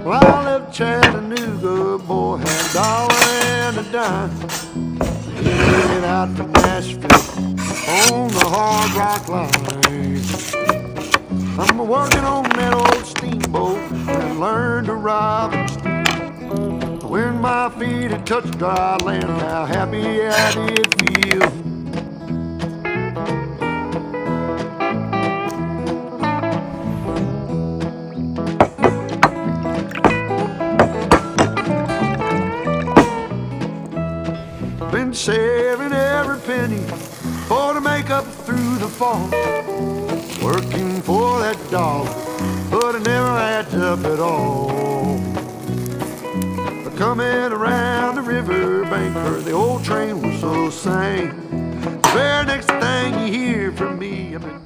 Well, I left Chattanooga, boy, had a dollar and a dime. Headed out to Nashville on the Hard Rock Line. I'm working on that old steamboat and learned to rob and steal. When my feet had touched dry land, how happy I did feel. Been saving every penny for to make up through the fall. Working for that dollar, but it never adds up at all. Coming around the riverbank, heard the old train whistle sang. The very next thing you hear from me, I'm in